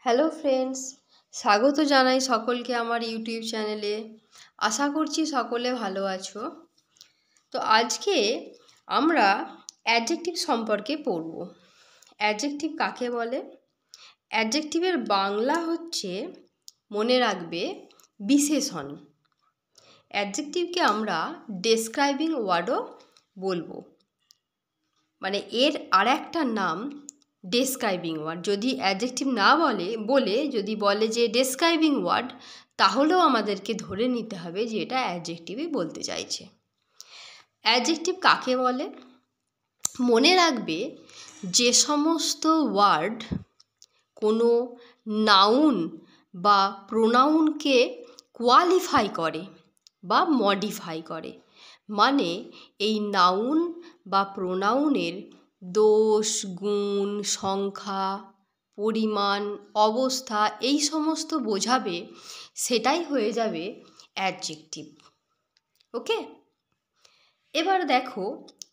Hello friends, স্বাগত জানাই সকলকে আমার ইউটিউব চ্যানেলে। আশা করছি সকলে ভালো আছো। তো আজকে আমরা অ্যাডজেক্টিভ সম্পর্কে পড়ব। অ্যাডজেক্টিভ কাকে বলে? অ্যাডজেক্টিভের বাংলা হচ্ছে, মনে রাখবে, বিশেষণ। অ্যাডজেক্টিভকে আমরা ডেসক্রাইবিং ওয়ার্ডও বলবো, মানে এর আর একটা নাম ডেসক্রাইবিং ওয়ার্ড। যদি অ্যাডজেক্টিভ না বলে যদি বলে যে ডেসক্রাইবিং ওয়ার্ড, তাহলেও আমাদেরকে ধরে নিতে হবে যে এটা অ্যাডজেক্টিভই বলতে চাইছে। অ্যাডজেক্টিভ কাকে বলে? মনে রাখবে, যে সমস্ত ওয়ার্ড কোনো নাউন বা প্রোনাউনকে কোয়ালিফাই করে বা মডিফাই করে, মানে এই নাউন বা প্রোনাউনের দোষ, গুণ, সংখ্যা, পরিমাণ, অবস্থা এই সমস্ত বোঝাবে, সেটাই হয়ে যাবে অ্যাডজেক্টিভ। ওকে, এবার দেখো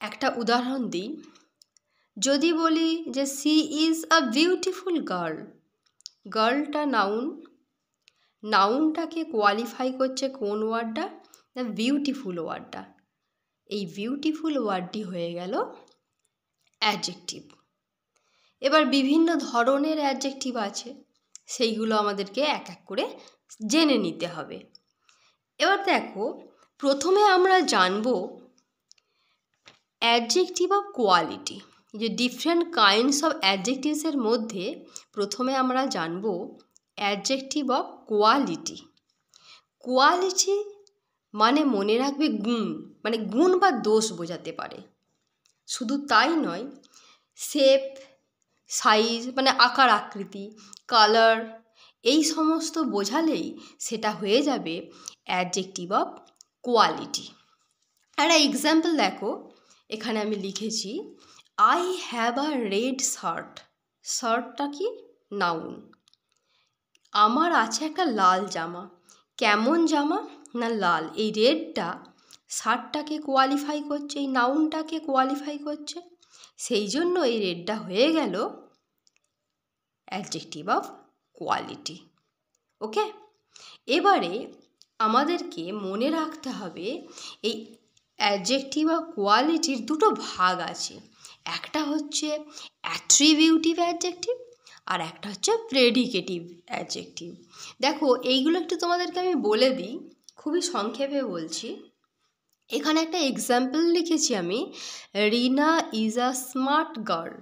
একটা উদাহরণ দিই। যদি বলি যে she is a beautiful girl, গার্লটা নাউন, নাউনটাকে কোয়ালিফাই করছে কোন ওয়ার্ডটা? না, বিউটিফুল ওয়ার্ডটা। এই বিউটিফুল ওয়ার্ডটি হয়ে গেল অ্যাডজেক্টিভ। এবার বিভিন্ন ধরনের অ্যাডজেক্টিভ আছে, সেইগুলো আমাদেরকে এক এক করে জেনে নিতে হবে। এবার দেখো, প্রথমে আমরা জানব অ্যাডজেক্টিভ অফ কোয়ালিটি। যে ডিফারেন্ট কাইন্ডস অফ অ্যাডজেক্টিভসের মধ্যে প্রথমে আমরা জানব অ্যাডজেক্টিভ অফ কোয়ালিটি। কোয়ালিটি মানে মনে রাখবে গুণ, মানে গুণ বা দোষ বোঝাতে পারে। শুধু তাই নয়, শেপ, সাইজ মানে আকার আকৃতি, কালার, এই সমস্ত বোঝালেই সেটা হয়ে যাবে অ্যাডজেক্টিভ অফ কোয়ালিটি। একটা এক্সাম্পল দেখো, এখানে আমি লিখেছি I have a red shirt. শার্টটা কি? নাউন। আমার আছে একটা লাল জামা। কেমন জামা? না লাল। এই রেডটা শার্টটাকে কোয়ালিফাই করছে, এই নাউনটাকে কোয়ালিফাই করছে, সেই জন্য এই রেডটা হয়ে গেল অ্যাডজেক্টিভ অফ কোয়ালিটি। ওকে, এবারে আমাদেরকে মনে রাখতে হবে এই অ্যাডজেক্টিভ অফ কোয়ালিটির দুটো ভাগ আছে। একটা হচ্ছে অ্যাট্রিবিউটিভ অ্যাডজেক্টিভ আর একটা হচ্ছে প্রেডিকেটিভ অ্যাডজেক্টিভ। দেখো এইগুলো একটু তোমাদেরকে আমি বলে দিই, খুবই সংক্ষেপে বলছি। এখানে একটা এক্সাম্পল লিখেছি আমি, রিনা ইজ আ স্মার্ট গার্ল।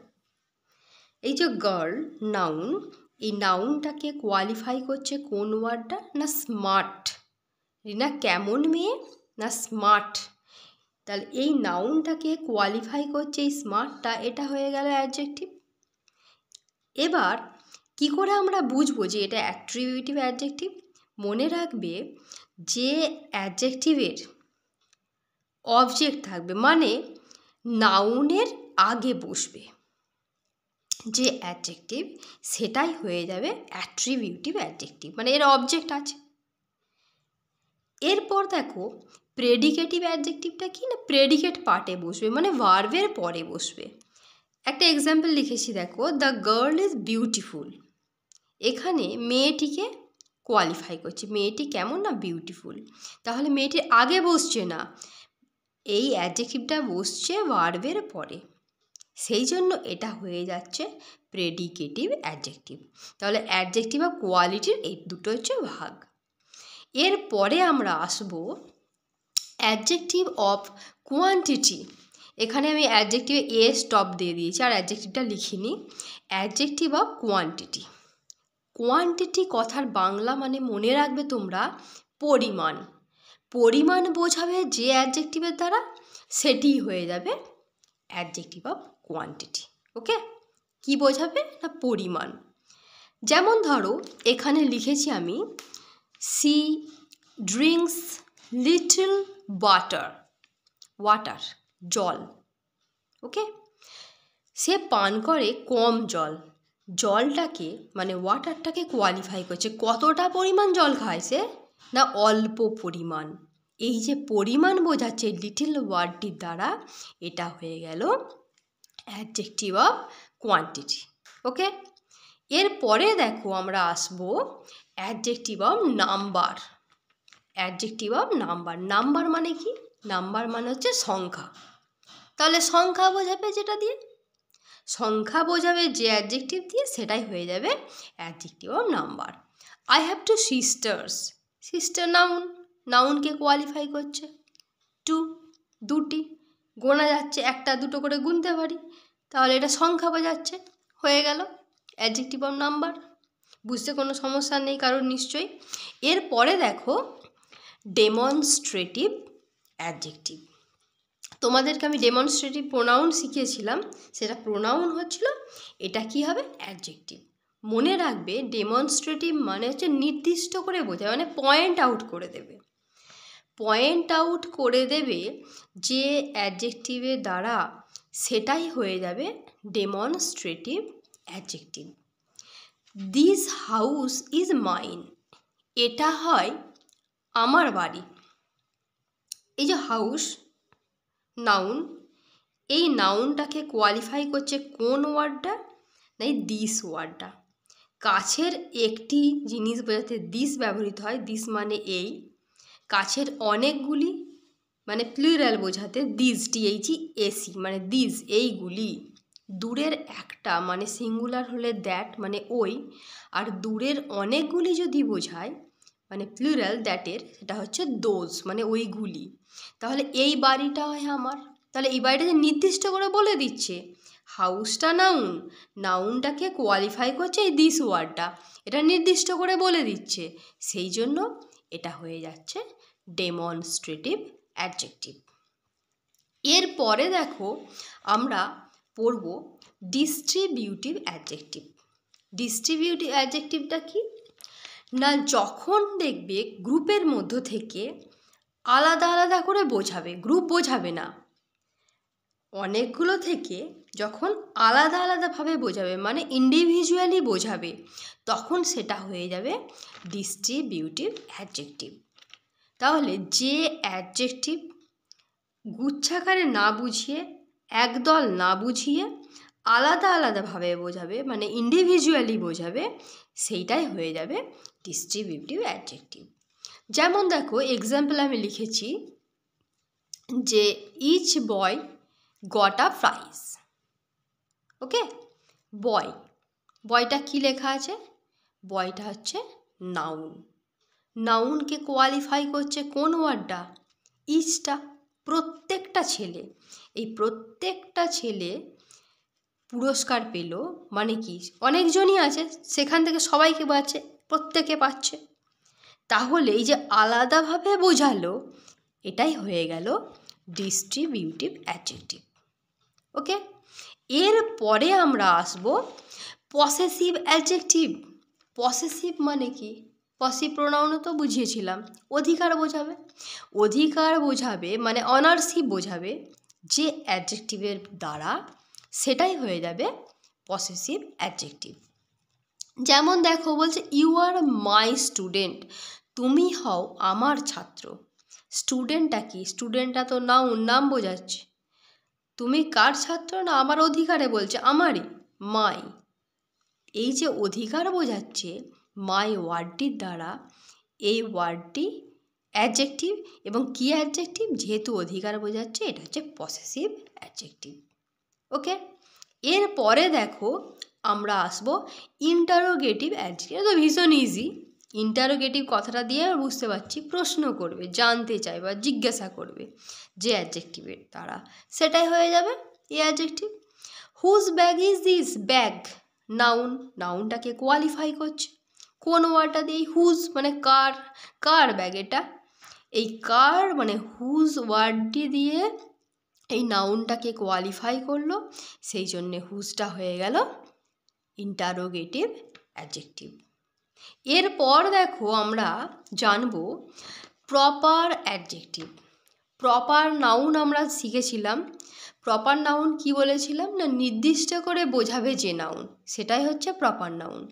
এই যে গার্ল নাউন, এই নাউনটাকে কোয়ালিফাই করছে কোন ওয়ার্ডটা? না স্মার্ট। রিনা কেমন মেয়ে? না স্মার্ট। তাহলে এই নাউনটাকে কোয়ালিফাই করছে এই স্মার্টটা, এটা হয়ে গেল অ্যাডজেক্টিভ। এবার কি করে আমরা বুঝবো যে এটা অ্যাট্রিবিউটিভ অ্যাডজেক্টিভ? মনে রাখবে, যে অ্যাডজেক্টিভের অবজেক্ট থাকবে, মানে নাউনের আগে বসবে যে অ্যাডজেক্টিভ, সেটাই হয়ে যাবে অ্যাট্রিবিউটিভ অ্যাডজেক্টিভ, মানে এর অবজেক্ট আছে। এরপর দেখো প্রেডিকেটিভ অ্যাডজেক্টিভটা কি? না প্রেডিকেট পার্টে বসবে, মানে ভার্বের পরে বসবে। একটা এক্সাম্পল লিখেছি দেখো, দ্য গার্ল ইজ বিউটিফুল। এখানে মেয়েটিকে কোয়ালিফাই করছে, মেয়েটি কেমন? না বিউটিফুল। তাহলে মেয়েটির আগে বসছে না, এই অ্যাডজেক্টিভটা বসছে ভার্বের পরে, সেই জন্য এটা হয়ে যাচ্ছে প্রেডিকেটিভ অ্যাডজেক্টিভ। তাহলে অ্যাডজেক্টিভ অফ কোয়ালিটির এই দুটো হচ্ছে ভাগ। এরপরে আমরা আসব অ্যাডজেক্টিভ অফ কোয়ান্টিটি। এখানে আমি অ্যাডজেক্টিভে এ স্টপ দিয়ে দিয়েছি আর অ্যাডজেক্টিভটা লিখিনি। Adjective of quantity. কোয়ান্টিটি কথার বাংলা মানে মনে রাখবে তোমরা পরিমাণ। পরিমাণ বোঝাবে যে অ্যাডজেক্টিভের দ্বারা, সেটি হয়ে যাবে অ্যাডজেক্টিভ অফ কোয়ান্টিটি। ওকে, কি বোঝাবে? না পরিমাণ। যেমন ধরো এখানে লিখেছি আমি, she drinks little water. Water জল। ওকে, সে পান করে কম জল। জলটাকে মানে ওয়াটারটাকে কোয়ালিফাই করছে, কতটা পরিমাণ জল খায় সে? না অল্প পরিমাণ। এই যে পরিমাণ বোঝাচ্ছে লিটল ওয়ার্ডটির দ্বারা, এটা হয়ে গেল অ্যাডজেক্টিভ অফ কোয়ান্টিটি। ওকে, এরপরে দেখো আমরা আসবো adjective of number. Adjective of number, number মানে কি? নাম্বার মানে হচ্ছে সংখ্যা। তাহলে সংখ্যা বোঝাবে যেটা দিয়ে, সংখ্যা বোঝাবে যে অ্যাডজেক্টিভ দিয়ে, সেটাই হয়ে যাবে adjective of number. I have two sisters, sister noun, নাউনকে কোয়ালিফাই করছে। টু, দুটি, গোনা যাচ্ছে, একটা দুটো করে গুনতে পারি, তাহলে এটা সংখ্যা বোঝাচ্ছে, হয়ে গেল অ্যাডজেক্টিভ অফ নাম্বার। বুঝতে কোনো সমস্যা নেই কারণ নিশ্চয়ই। এরপরে দেখো ডেমনস্ট্রেটিভ অ্যাডজেক্টিভ। তোমাদেরকে আমি ডেমনস্ট্রেটিভ প্রোনাউন শিখিয়েছিলাম, সেটা প্রোনাউন হচ্ছিল, এটা কি হবে? অ্যাডজেক্টিভ। মনে রাখবে ডেমনস্ট্রেটিভ মানে হচ্ছে নির্দিষ্ট করে বোঝায়, মানে পয়েন্ট আউট করে দেবে। পয়েন্ট আউট করে দেবে যে অ্যাডজেক্টিভের দ্বারা, সেটাই হয়ে যাবে demonstrative adjective. This house is mine, এটা হয় আমার বাড়ি। এই যে হাউস নাউন, এই নাউনটাকে কোয়ালিফাই করছে কোন ওয়ার্ডটা? না, এই দিস ওয়ার্ডটা। কাছের একটি জিনিস বোঝাতে দিস ব্যবহৃত হয়, দিস মানে এই। কাছের অনেকগুলি মানে প্লুরাল বোঝাতে দিস, THEAC মানে দিস, এইগুলি। দূরের একটা মানে সিঙ্গুলার হলে দ্যাট মানে ওই, আর দূরের অনেকগুলি যদি বোঝায় মানে প্লুরাল দ্যাটের, সেটা হচ্ছে দোজ মানে ওইগুলি। তাহলে এই বাড়িটা হয় আমার, তাহলে এই বাড়িটা যে নির্দিষ্ট করে বলে দিচ্ছে। হাউসটা নাউন, নাউনটাকে কোয়ালিফাই করছে এই দিস ওয়ার্ডটা, এটা নির্দিষ্ট করে বলে দিচ্ছে, সেই জন্য এটা হয়ে যাচ্ছে ডেমনস্ট্রেটিভ অ্যাডজেক্টিভ। এরপরে দেখো আমরা পড়ব ডিস্ট্রিবিউটিভ অ্যাডজেক্টিভ। ডিস্ট্রিবিউটিভ অ্যাডজেক্টিভটা কি না, যখন দেখবে গ্রুপের মধ্য থেকে আলাদা আলাদা করে বোঝাবে, গ্রুপ বোঝাবে না, অনেকগুলো থেকে যখন আলাদা আলাদাভাবে বোঝাবে মানে ইন্ডিভিজুয়ালি বোঝাবে, তখন সেটা হয়ে যাবে ডিস্ট্রিবিউটিভ অ্যাডজেক্টিভ। তাহলে যে অ্যাডজেক্টিভ গুচ্ছাকারে না বুঝিয়ে, একদল না বুঝিয়ে আলাদা আলাদাভাবে বোঝাবে মানে ইন্ডিভিজুয়ালি বোঝাবে, সেইটাই হয়ে যাবে ডিস্ট্রিবিউটিভ অ্যাডজেক্টিভ। যেমন দেখো এক্সাম্পল আমি লিখেছি যে each boy got a prize. Okay, boy, বয়টা কি লেখা আছে? বয়টা হচ্ছে নাউন, নাউনকে কোয়ালিফাই করছে কোন ওয়ার্ডটা? ইচটা, প্রত্যেকটা ছেলে। এই প্রত্যেকটা ছেলে পুরস্কার পেল মানে কি, অনেকজনই আছে সেখান থেকে সবাইকে পাচ্ছে, প্রত্যেকে পাচ্ছে। তাহলে এই যে আলাদাভাবে বোঝালো, এটাই হয়ে গেল ডিস্ট্রিবিউটিভ অ্যাডজেক্টিভ। ওকে, এরপরে আমরা আসবো পসেসিভ অ্যাডজেক্টিভ। পসেসিভ মানে কি? পসিভ প্রোনাউনও তো বুঝিয়েছিলাম, অধিকার বোঝাবে। অধিকার বোঝাবে মানে অনারশিপ বোঝাবে যে অ্যাডজেক্টিভের দ্বারা, সেটাই হয়ে যাবে পসেসিভ অ্যাডজেক্টিভ। যেমন দেখো বলছে ইউ আর মাই স্টুডেন্ট, তুমি হও আমার ছাত্র। স্টুডেন্টটা কি? স্টুডেন্টটা তো নাউন, নাম বোঝাচ্ছে। তুমি কার ছাত্র? না আমার অধিকারে বলছে, আমারই, মাই। এই যে অধিকার বোঝাচ্ছে মাই ওয়ার্ডটির দ্বারা, এই ওয়ার্ডটি অ্যাডজেক্টিভ, এবং কি অ্যাডজেক্টিভ? যেহেতু অধিকার বোঝাচ্ছে, এটা হচ্ছে পসেসিভ অ্যাডজেক্টিভ। ওকে, এরপরে দেখো আমরা আসবো ইন্টারোগেটিভ অ্যাডজেক্টিভ। এটা তো ভীষণ ইজি। ইন্টারোগেটিভ কথাটা দিয়ে বুঝতে পারছি প্রশ্ন করবে, জানতে চাই বা জিজ্ঞাসা করবে যে অ্যাডজেক্টিভের দ্বারা, সেটাই হয়ে যাবে এই adjective. Whose bag is this? Bag noun, নাউনটাকে কোয়ালিফাই করছে কোন ওয়ার্ডটা দিয়ে? হুজ মানে কার, কার ব্যাগ এটা? এই কার মানে হুজ ওয়ার্ডটি দিয়ে এই নাউনটাকে কোয়ালিফাই করলো, সেই জন্যে হুজটা হয়ে গেল ইন্টারোগেটিভ অ্যাডজেক্টিভ। এরপর দেখো আমরা জানবো প্রপার অ্যাডজেক্টিভ। প্রপার নাউন আমরা শিখেছিলাম। প্রপার নাউন কি বলেছিলাম? না নির্দিষ্ট করে বোঝাবে যে নাউন, সেটাই হচ্ছে প্রপার নাউন।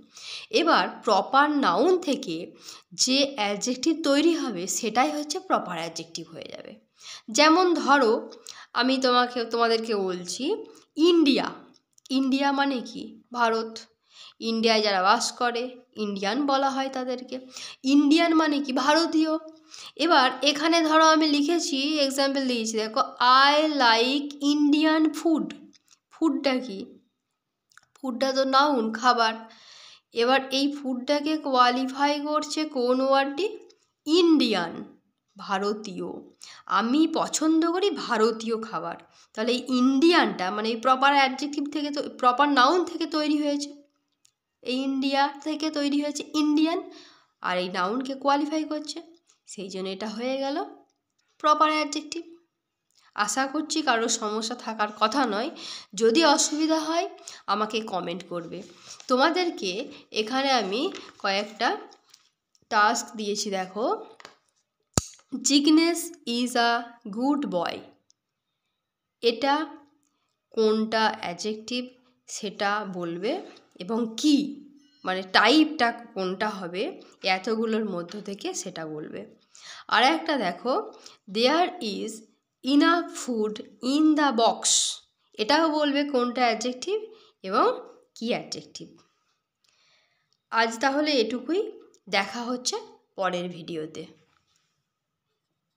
এবার প্রপার নাউন থেকে যে অ্যাডজেক্টিভ তৈরি হবে, সেটাই হচ্ছে প্রপার অ্যাডজেক্টিভ হয়ে যাবে। যেমন ধরো আমি তোমাদেরকে বলছি ইন্ডিয়া। ইন্ডিয়া মানে কি? ভারত। ইন্ডিয়ায় যারা বাস করে ইন্ডিয়ান বলা হয় তাদেরকে। ইন্ডিয়ান মানে কি? ভারতীয়। এবার এখানে ধরো আমি লিখেছি, এক্সাম্পল দিয়েছি, দেখো আই লাইক ইন্ডিয়ান ফুড। ফুডটা কি? ফুডটা তো নাউন, খাবার। এবার এই ফুডটাকে কোয়ালিফাই করছে কোন ওয়ার্ডটি? ইন্ডিয়ান, ভারতীয়। আমি পছন্দ করি ভারতীয় খাবার। তাহলে এই ইন্ডিয়ানটা মানে এই প্রপার অ্যাডজেক্টিভ থেকে, তো প্রপার নাউন থেকে তৈরি হয়েছে, এই ইন্ডিয়া থেকে তৈরি হয়েছে ইন্ডিয়ান, আর এই নাউনকে কোয়ালিফাই করছে, সেই জন্য এটা হয়ে গেল প্রপার অ্যাডজেক্টিভ। আশা করছি কারোর সমস্যা থাকার কথা নয়। যদি অসুবিধা হয় আমাকে কমেন্ট করবে। তোমাদেরকে এখানে আমি কয়েকটা টাস্ক দিয়েছি, দেখো। Jignesh is a good boy, এটা কোনটা অ্যাডজেক্টিভ সেটা বলবে, এবং কি মানে টাইপটা কোনটা হবে এতগুলোর মধ্য থেকে সেটা বলবে। আর একটা দেখো, there is enough food in the box, এটাও বলবে কোনটা অ্যাডজেক্টিভ এবং কি অ্যাডজেক্টিভ। আজ তাহলে এটুকুই, দেখা হচ্ছে পরের ভিডিওতে।